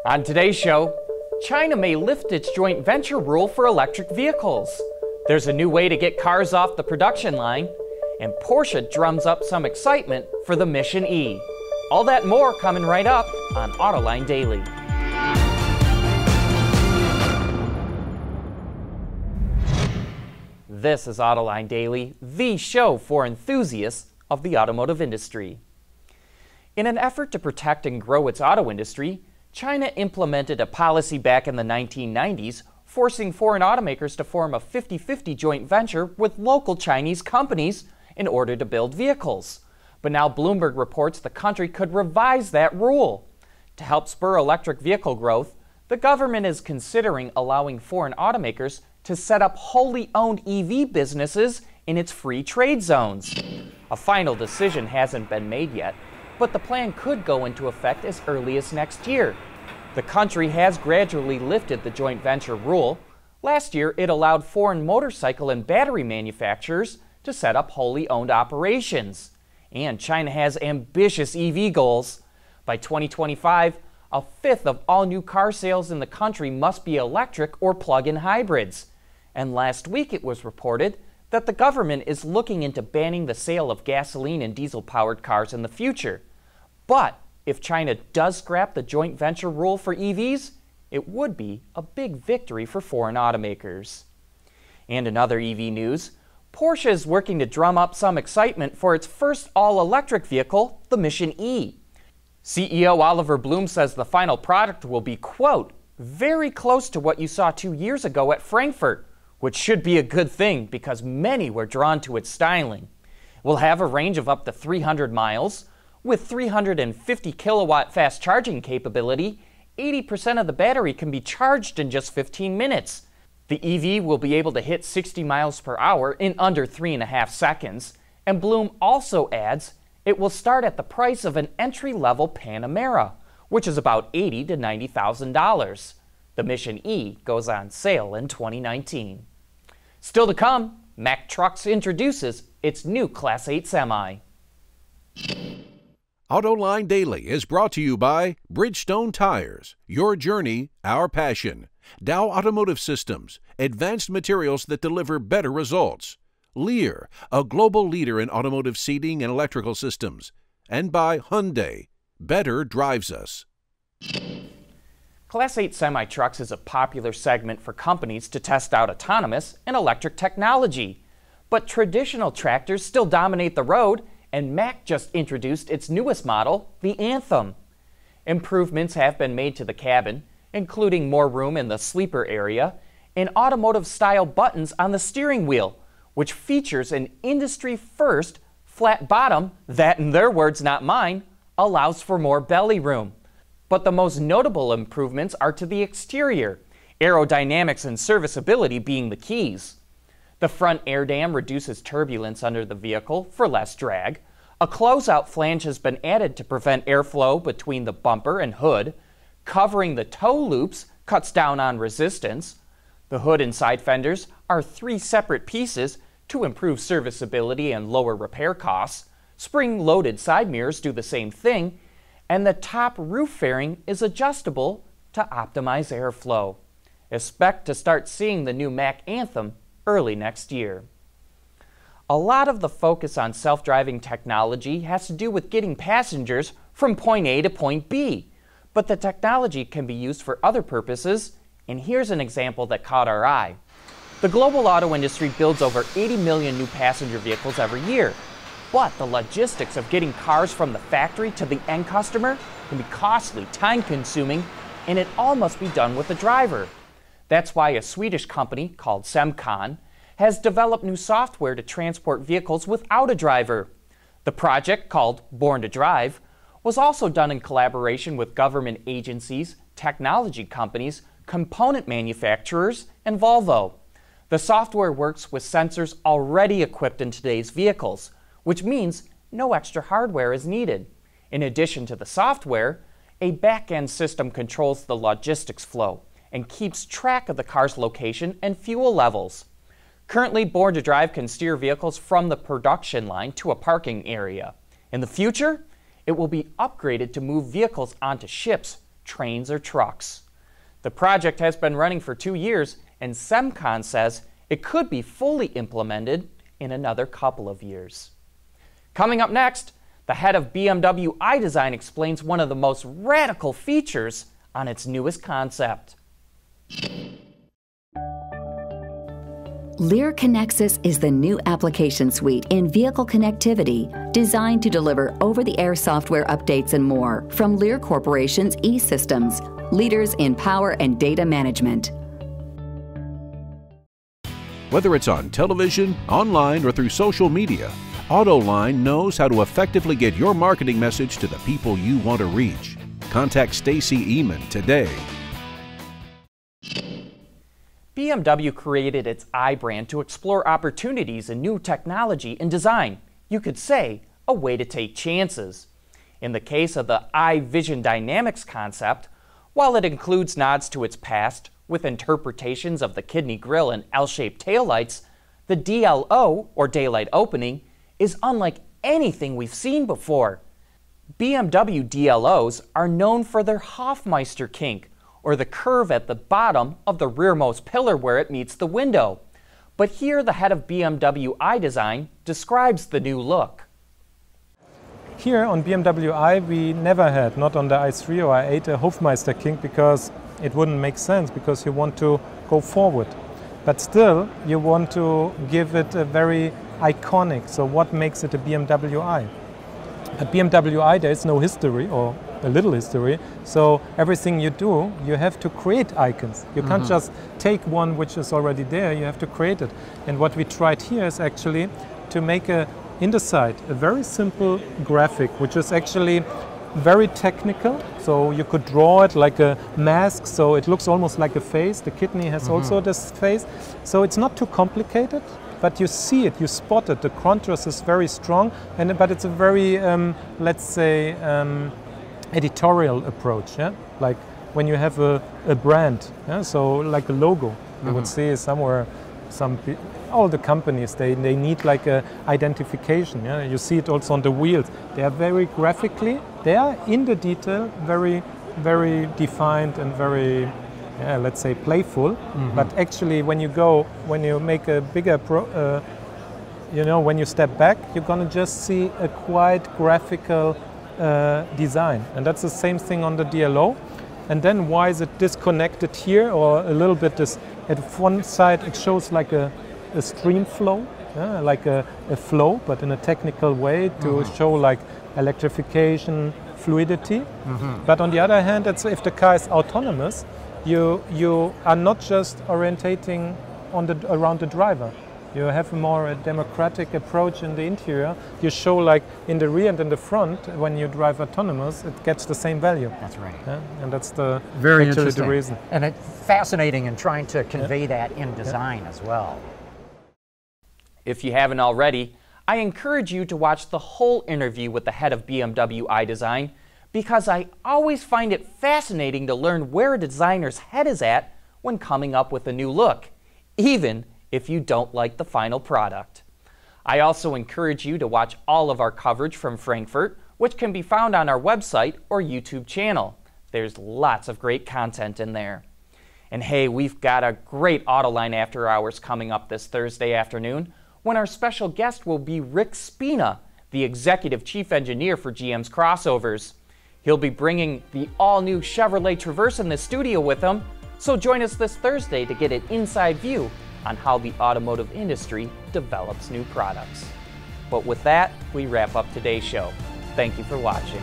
On today's show, China may lift its joint venture rule for electric vehicles. There's a new way to get cars off the production line, and Porsche drums up some excitement for the Mission E. All that and more coming right up on Autoline Daily. This is Autoline Daily, the show for enthusiasts of the automotive industry. In an effort to protect and grow its auto industry, China implemented a policy back in the 1990s forcing foreign automakers to form a 50-50 joint venture with local Chinese companies in order to build vehicles. But now Bloomberg reports the country could revise that rule. To help spur electric vehicle growth, the government is considering allowing foreign automakers to set up wholly owned EV businesses in its free trade zones. A final decision hasn't been made yet, but the plan could go into effect as early as next year. The country has gradually lifted the joint venture rule. Last year, it allowed foreign motorcycle and battery manufacturers to set up wholly owned operations. And China has ambitious EV goals. By 2025, a fifth of all new car sales in the country must be electric or plug-in hybrids. And last week it was reported that the government is looking into banning the sale of gasoline and diesel-powered cars in the future. But if China does scrap the joint venture rule for EVs, it would be a big victory for foreign automakers. And in other EV news, Porsche is working to drum up some excitement for its first all-electric vehicle, the Mission E. CEO Oliver Blume says the final product will be, quote, very close to what you saw 2 years ago at Frankfurt, which should be a good thing because many were drawn to its styling. It will have a range of up to 300 miles. With 350 kilowatt fast charging capability, 80% of the battery can be charged in just 15 minutes. The EV will be able to hit 60 miles per hour in under 3.5 seconds, and Bloom also adds it will start at the price of an entry-level Panamera, which is about $80,000 to $90,000. The Mission E goes on sale in 2019. Still to come, Mack Trucks introduces its new Class 8 semi. Autoline Daily is brought to you by Bridgestone Tires, your journey, our passion. Dow Automotive Systems, advanced materials that deliver better results. Lear, a global leader in automotive seating and electrical systems. And by Hyundai, better drives us. Class 8 semi-trucks is a popular segment for companies to test out autonomous and electric technology. But traditional tractors still dominate the road, and Mack just introduced its newest model, the Anthem. Improvements have been made to the cabin, including more room in the sleeper area and automotive-style buttons on the steering wheel, which features an industry-first flat bottom that, in their words, not mine, allows for more belly room. But the most notable improvements are to the exterior, aerodynamics and serviceability being the keys. The front air dam reduces turbulence under the vehicle for less drag. A closeout flange has been added to prevent airflow between the bumper and hood. Covering the toe loops cuts down on resistance. The hood and side fenders are 3 separate pieces to improve serviceability and lower repair costs. Spring-loaded side mirrors do the same thing. And the top roof fairing is adjustable to optimize airflow. Expect to start seeing the new Mack Anthem early next year. A lot of the focus on self-driving technology has to do with getting passengers from point A to point B, but the technology can be used for other purposes, and here's an example that caught our eye. The global auto industry builds over 80 million new passenger vehicles every year, but the logistics of getting cars from the factory to the end customer can be costly, time-consuming, and it all must be done with the driver. That's why a Swedish company called Semcon has developed new software to transport vehicles without a driver. The project, called Born to Drive, was also done in collaboration with government agencies, technology companies, component manufacturers, and Volvo. The software works with sensors already equipped in today's vehicles, which means no extra hardware is needed. In addition to the software, a back-end system controls the logistics flow and keeps track of the car's location and fuel levels. Currently, Born to Drive can steer vehicles from the production line to a parking area. In the future, it will be upgraded to move vehicles onto ships, trains or trucks. The project has been running for 2 years, and Semcon says it could be fully implemented in another couple of years. Coming up next, the head of BMW iDesign explains one of the most radical features on its newest concept. Lear Connexus is the new application suite in vehicle connectivity designed to deliver over-the-air software updates and more from Lear Corporation's E-Systems, leaders in power and data management. Whether it's on television, online, or through social media, Autoline knows how to effectively get your marketing message to the people you want to reach. Contact Stacy Eman today. BMW created its iBrand to explore opportunities in new technology and design. You could say, a way to take chances. In the case of the iVision Dynamics concept, while it includes nods to its past with interpretations of the kidney grille and L-shaped taillights, the DLO, or daylight opening, is unlike anything we've seen before. BMW DLOs are known for their Hofmeister kink, or the curve at the bottom of the rearmost pillar where it meets the window. But here the head of BMW iDesign describes the new look. Here on BMW i we never had, not on the i3 or i8, a Hofmeister kink because it wouldn't make sense, because you want to go forward. But still you want to give it a very iconic, so what makes it a BMW i? At BMW i there is no history, or a little history, so everything you do, you have to create icons. You can't just take one which is already there, you have to create it. And what we tried here is actually to make in the side a very simple graphic, which is actually very technical, so you could draw it like a mask, so it looks almost like a face. The kidney has also this face, so it's not too complicated. But you see it, you spot it, the contrast is very strong, but it's a very, let's say, editorial approach, yeah? Like when you have a brand, yeah? So like a logo, you would see somewhere, all the companies, they need like a identification, yeah? You see it also on the wheels. They are very graphically, they are in the detail, very, very defined and very, yeah, let's say playful, but actually when you make a bigger, when you step back, you're gonna just see a quite graphical design. And that's the same thing on the DLO. And then why is it disconnected here, or a little bit this, at one side it shows like a stream flow, like a flow, but in a technical way to show like electrification, fluidity. But on the other hand, that's if the car is autonomous, you are not just orientating around the driver. You have a more democratic approach in the interior. You show like in the rear and in the front, when you drive autonomous, it gets the same value. That's right. Yeah? And that's the very actually interesting. The reason. And it's fascinating in trying to convey that in design as well. If you haven't already, I encourage you to watch the whole interview with the head of BMW iDesign, because I always find it fascinating to learn where a designer's head is at when coming up with a new look, even if you don't like the final product. I also encourage you to watch all of our coverage from Frankfurt, which can be found on our website or YouTube channel. There's lots of great content in there. And hey, we've got a great Autoline After Hours coming up this Thursday afternoon, when our special guest will be Rick Spina, the Executive Chief Engineer for GM's Crossovers. He'll be bringing the all-new Chevrolet Traverse in the studio with him, so join us this Thursday to get an inside view on how the automotive industry develops new products. But with that, we wrap up today's show. Thank you for watching.